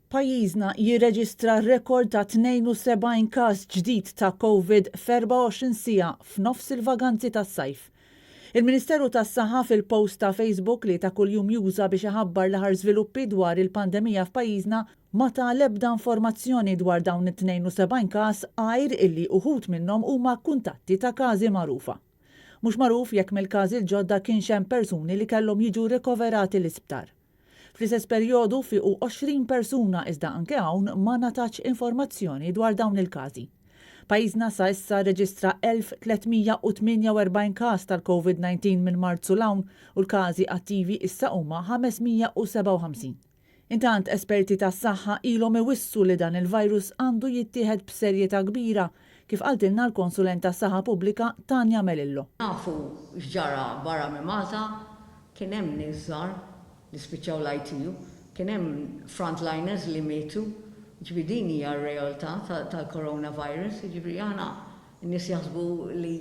Pajjiżna jirreġistra rekord ta' 72 każ ġdid ta' COVID f'24 siegħa f'nofs il-vaganzi tas-sajf. Il-Ministeru tas-Saħħa fil-post ta' Facebook li ta' kuljum juża biex iħabbar l-aħħar żviluppi dwar il-pandemija f'pajjiżna ma ta' l-ebda informazzjoni dwar dawn it-72 każ għajr illi uħud minnhom huma kuntatti ta' każi magħrufa. Mhux magħruf jekk mill-każi l-ġodda kienx hemm persuni li kellhom jiġu rikoverati l-isptar. Fl-istess perjodu fiqu 20 persuna iżda anke hawn ma natax informazzjoni dwar dawn il-każi. Pajjiżna sa issa reġistra 1348 każ tal-COVID-19 minn Marzu l-hawn u l-każi attivi issa huma 557. Intant esperti tas-saħħa ilhom iwissu li dan il-virus għandu jittieħed b'serjetà kbira kif qaltilna l-konsulent tas-saħħa pubblika Tanja Melillo. Nafu x'ġara barra minn Malta kien hemm nies żgħar li spiċċaw l-ITU, kien hemm frontliners li mietu, ġifieri din hija r-realtà tal-coronavirus, ġifieri aħna n-nies jaħsbu li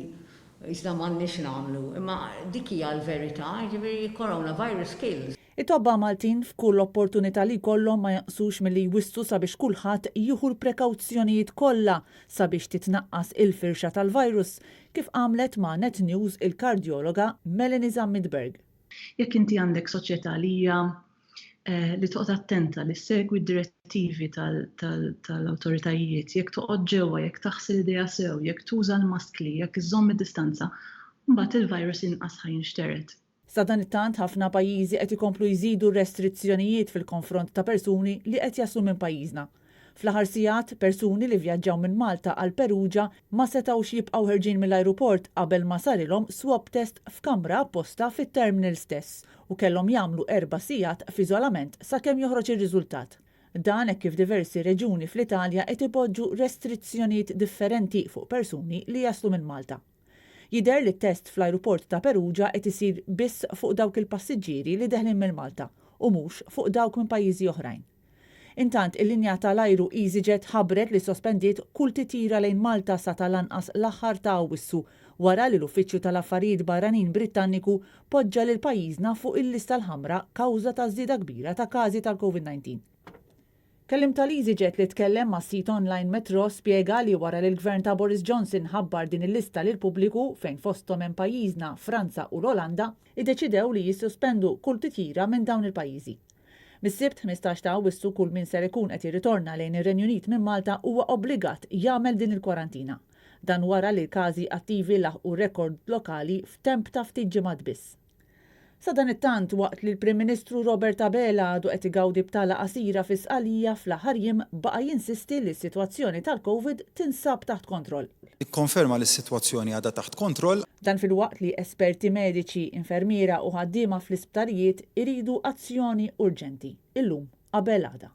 isna m'għandniex nagħmlu, imma dik hija l-verità, ġifieri coronavirus kills. It-tobba Maltin f'kull opportunità li jkollhom ma jaqsux milli jwissu sabiex kulħadd jieħu l-prekawzjonijiet kollha sabiex titnaqqas il-firxa tal-virus, kif għamlet ma' Net News il-kardjologa Melanie Zammidberg. Jekk inti għandek soċjetà li hija li toqgħod attenta li segwi d-direttivi tal-awtoritajiet, jekk toqgħod ġewwa, jekk taħsel idejha sew, jekk tuża l-maskli, jekk iżomm id-distanza, mbagħad il-virus inqas ħajinxteret. Sa dan it-tant ħafna pajjiżi qed ikomplu jżidu restrizzjonijiet fil-konfront ta' persuni li qed jaslu minn pajjiżna. Fl-aħħar sigħat persuni li vjaġġaw minn Malta għal Peruġa ma setgħux jibqgħu ħerġin mill-ajruport qabel ma sarilhom swab test f'kamra apposta fit-terminal stess u kellhom jagħmlu 4 sigħat f'iżolament sakemm joħroġ ir-riżultat. Dan hekk kif diversi reġuni fl-Italja qed ipoġġu restrizzjonijiet differenti fuq persuni li jaslu minn Malta. Jidher li t-test fl-ajruport ta' Peruġa qed isir biss fuq dawk il-passiġġieri li deħlin minn Malta u mhux fuq dawk minn pajjiżi oħrajn. Intant il-linja tal-ajru EasyJet ħabbret li sospendiet kull titjira lejn Malta sa tal-anqas l-aħħar ta' Awwissu wara li l-Uffiċċju tal-Affarijiet Barranin Brittanniku poġġa lil pajjiżna fuq il-lista l-ħamra kawża ta' żieda kbira ta' każi tal-COVID-19. Kellim tal-EasyJet li tkellem ma' sit online Metro spjega li wara li l-gvern ta' Boris Johnson ħabbar din il-lista lil pubbliku fejn fosthom hemm pajjiżna Franza u l-Olanda, iddeċidew li jissospendu kull titjira minn dawn il-pajjiżi. Mis-sibt 15 ta' Awwissu kull min ser ikun qed jirritorna lejn ir-Renju Unit minn Malta huwa obbligat jagħmel din il-kwarantina. Dan wara li l-każi attivi laħqu rekord lokali f'temp ta' ftit ġimgħat biss. Sa dan it-tant waqt li l-Prim Ministru Robert Abela għadu qed igawdi b'tala qasira fi sqalija fl-aħħar jiem baqa' jinsisti li s-sitwazzjoni tal-COVID tinsab taħt kontroll. Ikkonferma li s-sitwazzjoni għadha taħt kontroll. Dan fil-waqt li esperti mediċi, infermiera u ħaddiema fl-isptarijiet iridu azzjoni urġenti illum qabel għada.